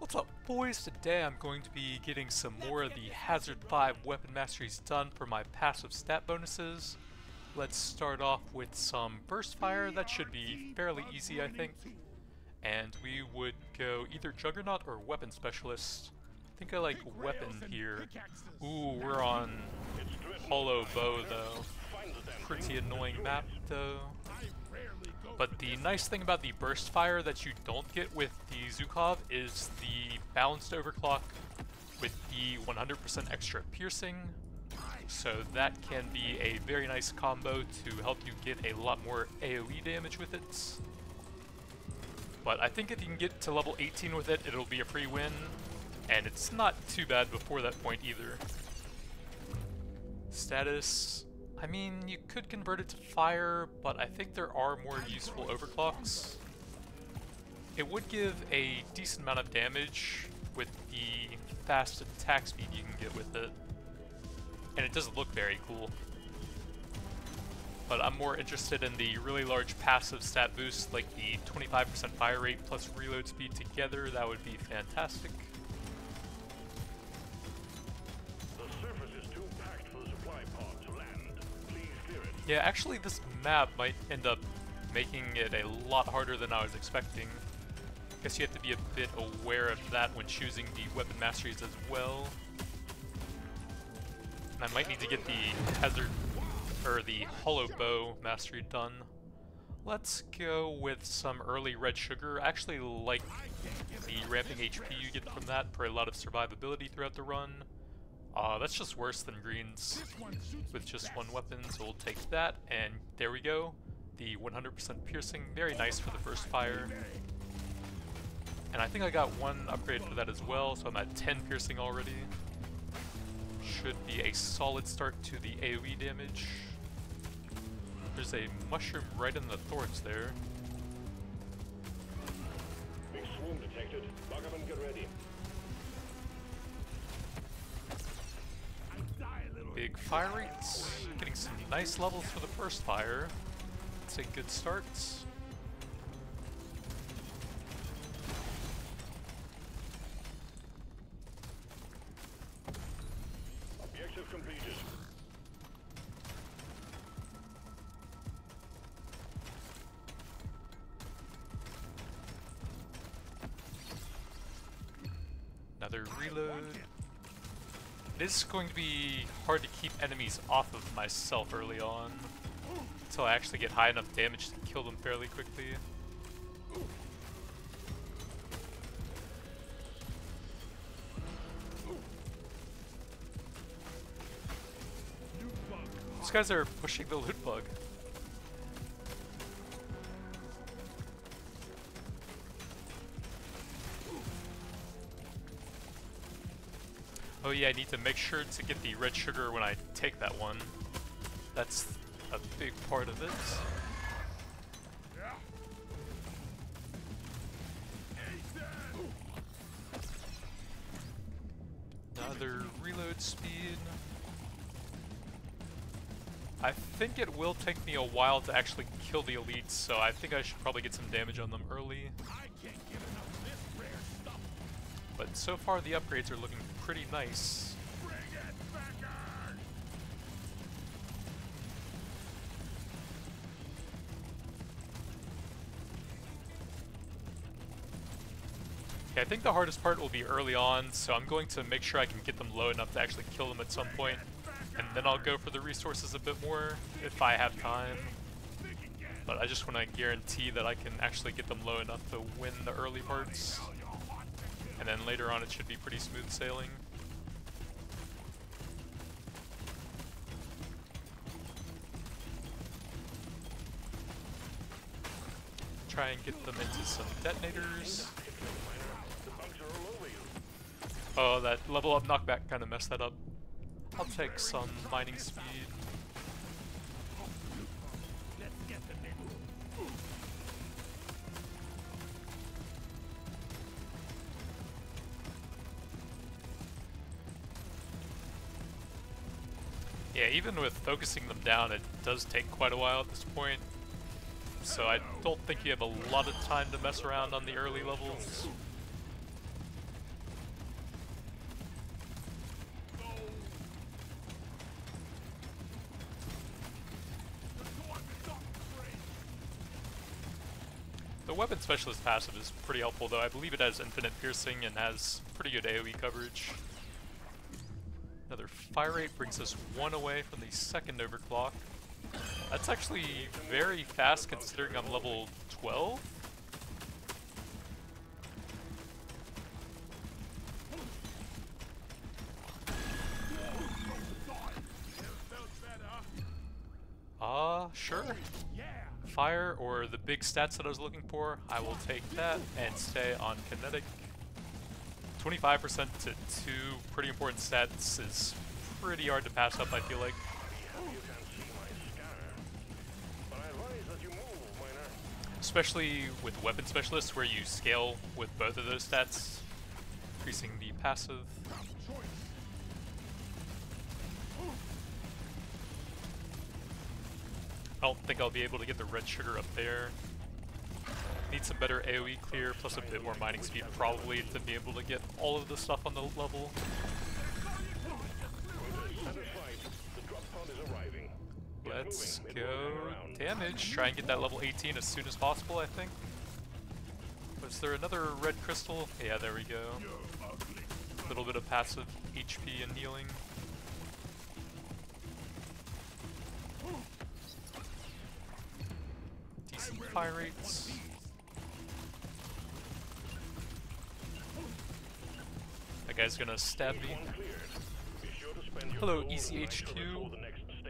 What's up, boys? Today I'm going to be getting some more of the Hazard 5 weapon masteries done for my passive stat bonuses. Let's start off with some Burstfire. That should be fairly easy, I think. And we would go either Juggernaut or Weapon Specialist. I think I like Weapon here. Ooh, we're on Hollow Bow though. Pretty annoying map though. But the nice thing about the Burstfire that you don't get with the Zukov is the balanced overclock with the 100% extra piercing. So that can be a very nice combo to help you get a lot more AoE damage with it. But I think if you can get to level 18 with it, it'll be a free win. And it's not too bad before that point either. Status, I mean, you could convert it to fire, but I think there are more useful overclocks. It would give a decent amount of damage with the fast attack speed you can get with it. And it does look very cool. But I'm more interested in the really large passive stat boost, like the 25% fire rate plus reload speed together. That would be fantastic. Yeah, actually this map might end up making it a lot harder than I was expecting. Guess you have to be a bit aware of that when choosing the weapon masteries as well. And I might need to get the Hazard, or the Hollow Bow mastery done. Let's go with some early red sugar. I actually like the ramping HP you get from that for a lot of survivability throughout the run. That's just worse than greens with just one weapon, so we'll take that, and there we go. The 100% piercing, very nice for the first fire. And I think I got one upgrade for that as well, so I'm at 10 piercing already. Should be a solid start to the AoE damage. There's a mushroom right in the thorax there. Big swarm detected. Buggerman, get ready. Big fire rates, getting some nice levels for the first fire. It's a good start. Objective completed. Another reload. It is going to be hard to keep enemies off of myself early on, until I actually get high enough damage to kill them fairly quickly. These guys are pushing the loot bug. Oh yeah, I need to make sure to get the red sugar when I take that one. That's a big part of it. Another reload speed. I think it will take me a while to actually kill the elites, so I think I should probably get some damage on them early. But so far the upgrades are looking pretty nice. Okay, I think the hardest part will be early on, so I'm going to make sure I can get them low enough to actually kill them at some point, and then I'll go for the resources a bit more if I have time. But I just want to guarantee that I can actually get them low enough to win the early parts. And then later on it should be pretty smooth sailing. Try and get them into some detonators. Oh, that level up knockback kind of messed that up. I'll take some mining speed. Yeah, even with focusing them down, it does take quite a while at this point. So I don't think you have a lot of time to mess around on the early levels. weapon specialist passive is pretty helpful though. I believe it has infinite piercing and has pretty good AoE coverage. Another fire rate brings us 1 away from the second overclock. That's actually very fast considering I'm level 12. Sure. Fire or the big stats that I was looking for, I will take that and stay on kinetic. 25% to 2 pretty important stats is pretty hard to pass up, I feel like. Especially with weapon specialists where you scale with both of those stats, increasing the passive. I don't think I'll be able to get the red sugar up there. Need some better AoE clear, plus a bit more mining speed probably to be able to get all of the stuff on the level. Let's go damage. Try and get that level 18 as soon as possible, I think. Was there another red crystal? Yeah, there we go. A little bit of passive HP and healing. Decent fire rates. That guy's gonna stab me. Hello, ECH2.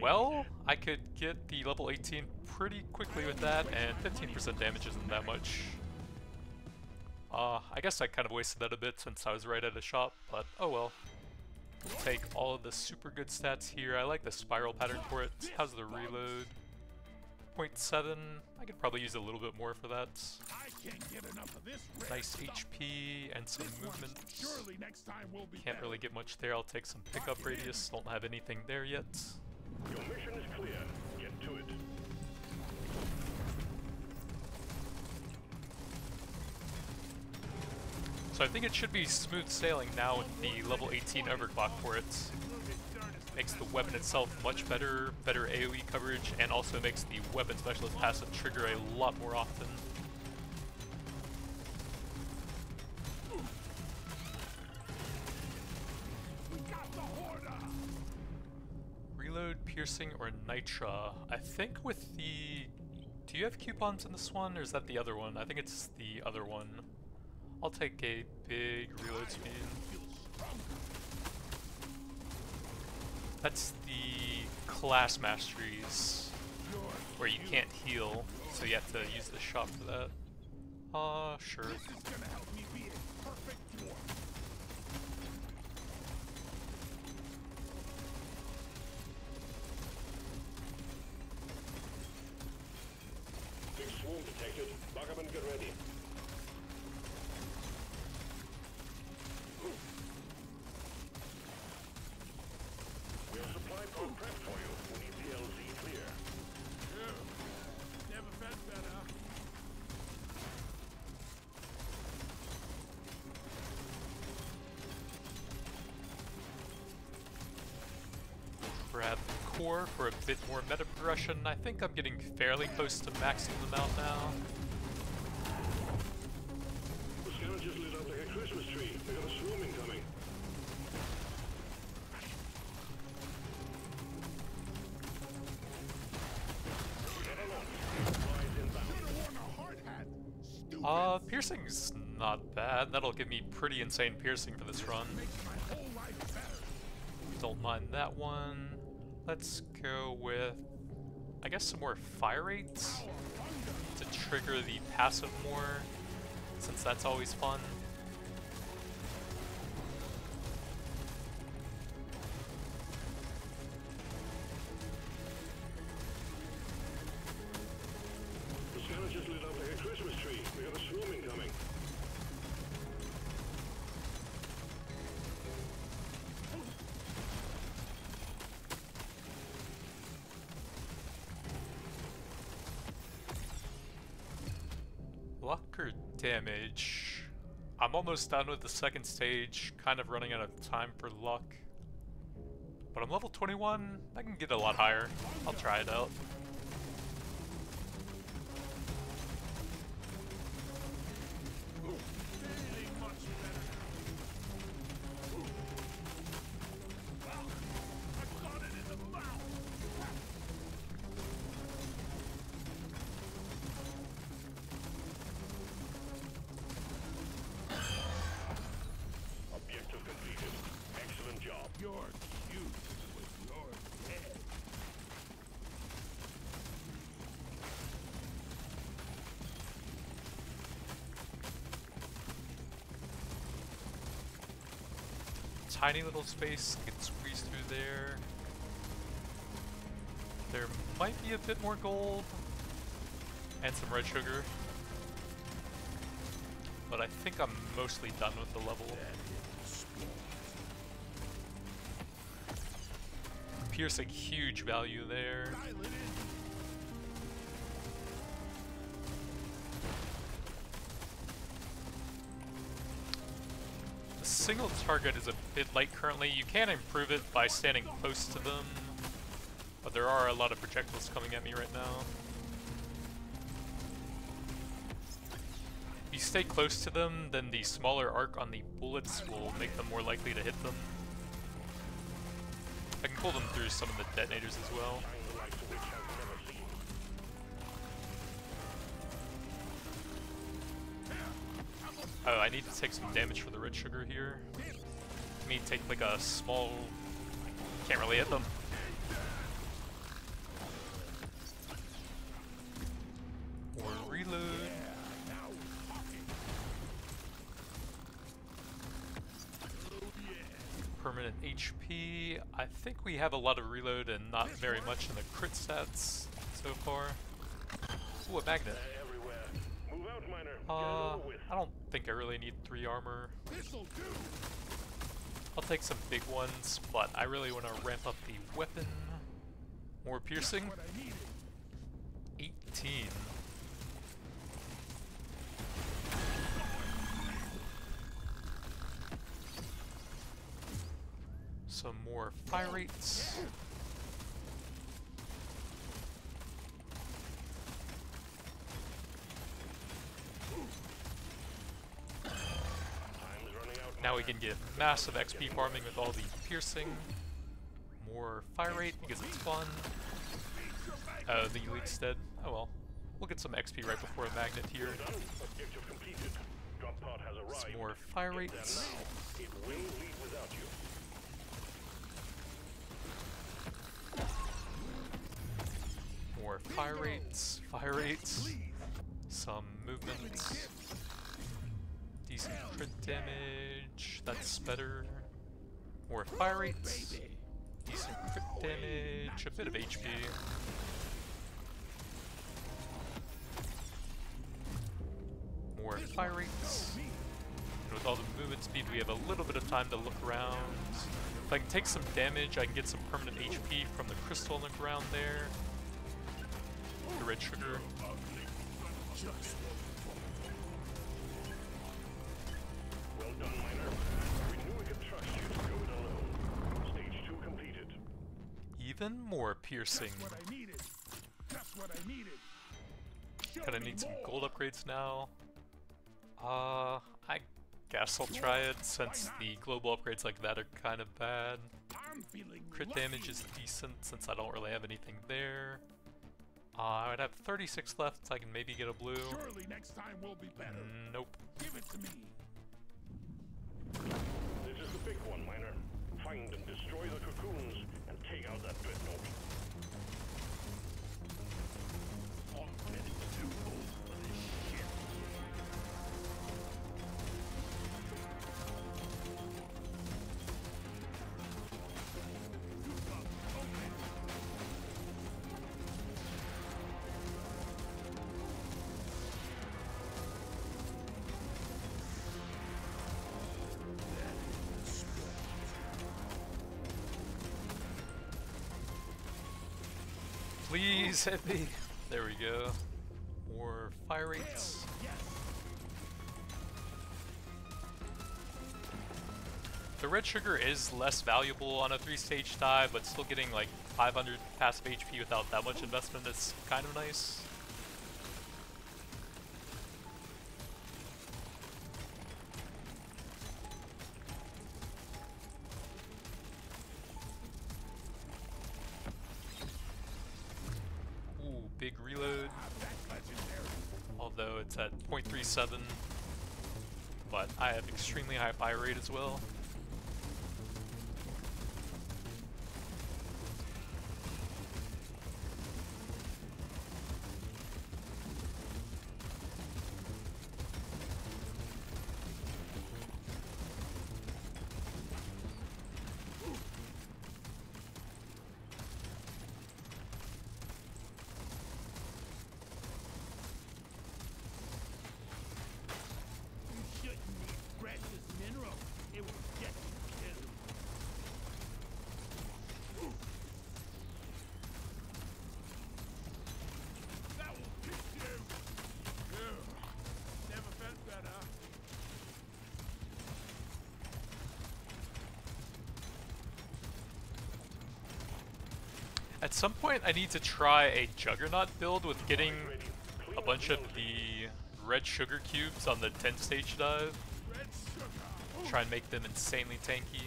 Well, I could get the level 18 pretty quickly with that, and 15% damage isn't that much. I guess I kind of wasted that a bit since I was right at a shop, but oh well. Take all of the super good stats here. I like the spiral pattern for it. How's the reload? 0.7. I could probably use a little bit more for that. Nice HP and some movement. Can't really get much there. I'll take some pickup radius. Don't have anything there yet. Your mission is clear. Get to it. So I think it should be smooth sailing now with the level 18 overclock for it. Makes the weapon itself much better, better AoE coverage, and also makes the weapon specialist passive trigger a lot more often. Reload, piercing, or nitra. I think with the... Do you have coupons in this one, or is that the other one? I think it's the other one. I'll take a big reload speed. That's the class masteries, where you can't heal, so you have to use the shop for that. Sure. Big swarm detected. Lock up and get ready. We have supply pod prep for you. We need PLZ clear. Yeah. Never felt better. Grab the core for a bit more meta progression. I think I'm getting fairly close to maxing them out now. The scout just lit up like a Christmas tree. We got a swarm incoming. Piercing's not bad. That'll give me pretty insane piercing for this run. Don't mind that one. Let's go with, I guess, some more fire rates to trigger the passive more, since that's always fun. The scout just lit up like a Christmas tree. We got a swarm incoming. Luck or damage? I'm almost done with the second stage, kind of running out of time for luck. But I'm level 21, I can get a lot higher. I'll try it out. tiny little space, I can squeeze through there. There might be a bit more gold and some red sugar, but I think I'm mostly done with the level. Piercing, huge value there. The single target is a bit light currently. You can improve it by standing close to them, but there are a lot of projectiles coming at me right now. If you stay close to them, then the smaller arc on the bullets will make them more likely to hit them. I can pull them through some of the detonators as well. Oh, I need to take some damage for the red sugar here. I mean, take like a small... Can't really hit them. Or reload. Permanent HP. I think we have a lot of reload and not very much in the crit stats so far. Ooh, a magnet. I don't think I really need 3 armor. I'll take some big ones, but I really want to ramp up the weapon. More piercing. 18. Some more fire rates. Now we can get massive XP farming with all the piercing. More fire rate because it's fun. Oh, the elite's dead. Oh well. We'll get some XP right before a magnet here. Some more fire rates. More fire rates, some movement, decent crit damage, that's better. More fire rates, decent crit damage, a bit of HP. More fire rates. And with all the movement speed, we have a little bit of time to look around. If I can take some damage, I can get some permanent HP from the crystal on the ground there. The red sugar. Well done, miner. We knew we could trust you to go it alone. Stage 2 completed. Even more piercing. That's what I needed. That's what I needed. Kinda need some gold upgrades now. I guess I'll try it since the global upgrades like that are kind of bad. Crit damage is decent since I don't really have anything there. I would have 36 left, so I can maybe get a blue. Surely next time will be better. Nope. Give it to me. This is the big one, miner. Find and destroy the cocoons and take out that dreadnought. Already too old for this shit. Please hit me. There we go. More fire rates. The red sugar is less valuable on a 3-stage dive, but still getting like 500 passive HP without that much investment is kind of nice. Big reload, although it's at 0.37, but I have extremely high fire rate as well. At some point I need to try a Juggernaut build with getting a bunch of the red sugar cubes on the 10 stage dive. Try and make them insanely tanky.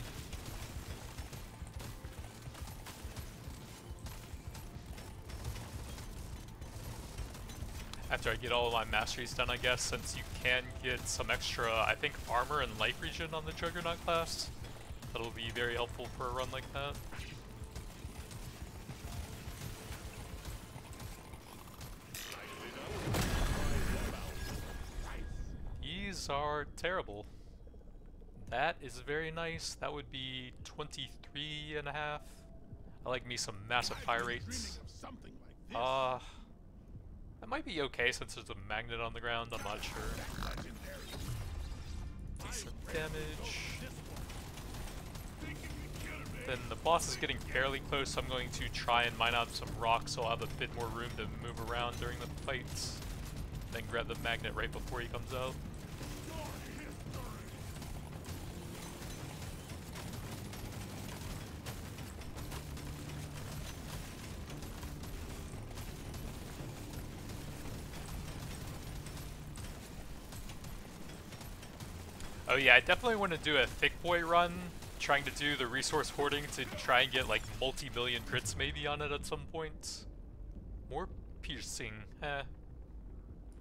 After I get all of my masteries done, I guess, since you can get some extra, I think, armor and life regen on the Juggernaut class. That'll be very helpful for a run like that. These are terrible. That is very nice. That would be 23.5. I like me some massive fire rates. That might be okay since there's a magnet on the ground, I'm not sure. Decent damage. Then the boss is getting fairly close, so I'm going to try and mine out some rocks so I'll have a bit more room to move around during the fights. Then grab the magnet right before he comes out. Oh yeah, I definitely want to do a thick boy run, trying to do the resource hoarding to try and get like multi-million crits maybe on it at some point. More piercing,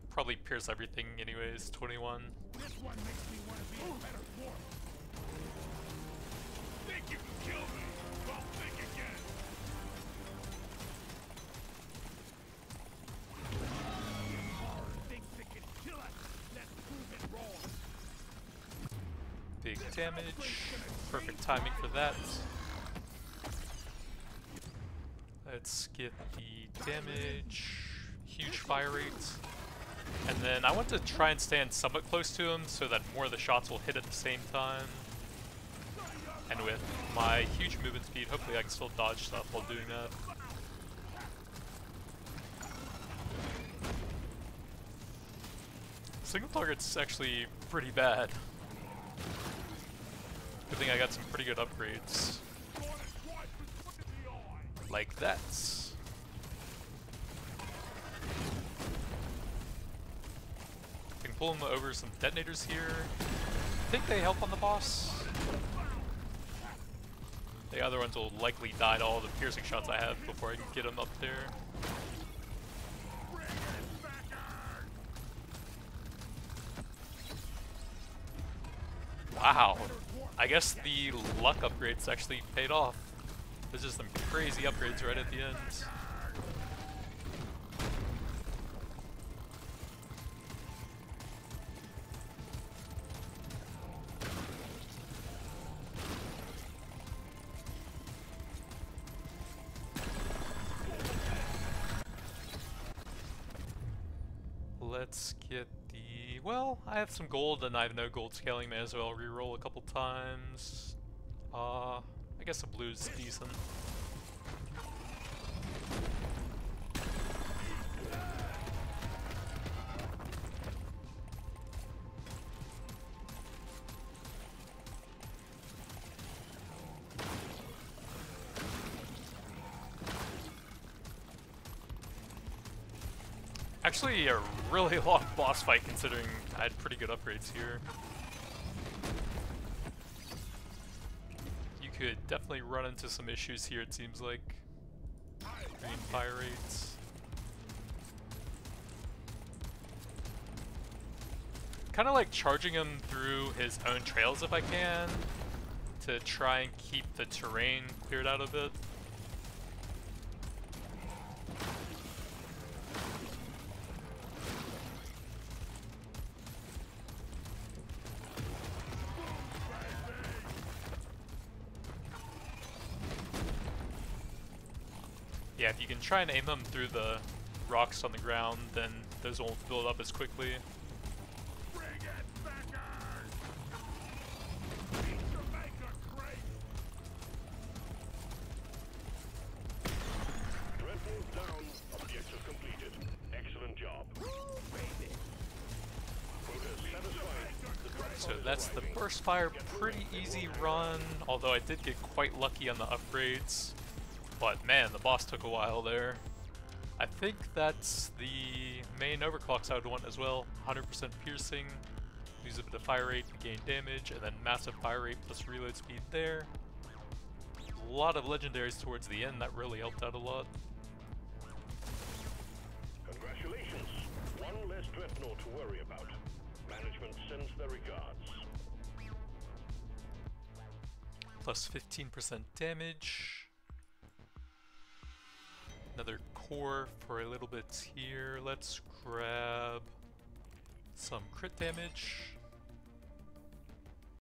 probably pierce everything anyways, 21. This one makes me want to be a better dwarf. Think you can kill me? Well, think again. Thinks it can kill us. Let's prove it wrong. Big damage, perfect timing for that. Let's get the damage, huge fire rate. And then I want to try and stand somewhat close to him so that more of the shots will hit at the same time. And with my huge movement speed, hopefully I can still dodge stuff while doing that. Single target's actually pretty bad. Good thing I got some pretty good upgrades. Like that. I can pull him over some detonators here. I think they help on the boss. The other ones will likely die to all the piercing shots I have before I can get him up there. Wow. I guess the luck upgrades actually paid off. There's just some crazy upgrades right at the end. Let's get the... well, I have some gold and I have no gold scaling, may as well reroll a couple times. I guess the blue's decent. Actually, a really long boss fight considering I had pretty good upgrades here. You could definitely run into some issues here, it seems like. Green fire rates. Kind of like charging him through his own trails if I can, to try and keep the terrain cleared out of it. Yeah, if you can try and aim them through the rocks on the ground, then those won't build up as quickly. Bring it, backers! Beat your maker, great! Dreadnought down. Objective completed. Excellent job. Quota satisfied. So that's the Burstfire, pretty easy run, although I did get quite lucky on the upgrades. But man, the boss took a while there. I think that's the main overclocks I would want as well. 100% piercing, use a bit of fire rate to gain damage, and then massive fire rate plus reload speed there. A lot of legendaries towards the end that really helped out a lot. Congratulations. One less dreadnought to worry about. Management sends their regards. Plus 15% damage. Another core for a little bit here. Let's grab some crit damage.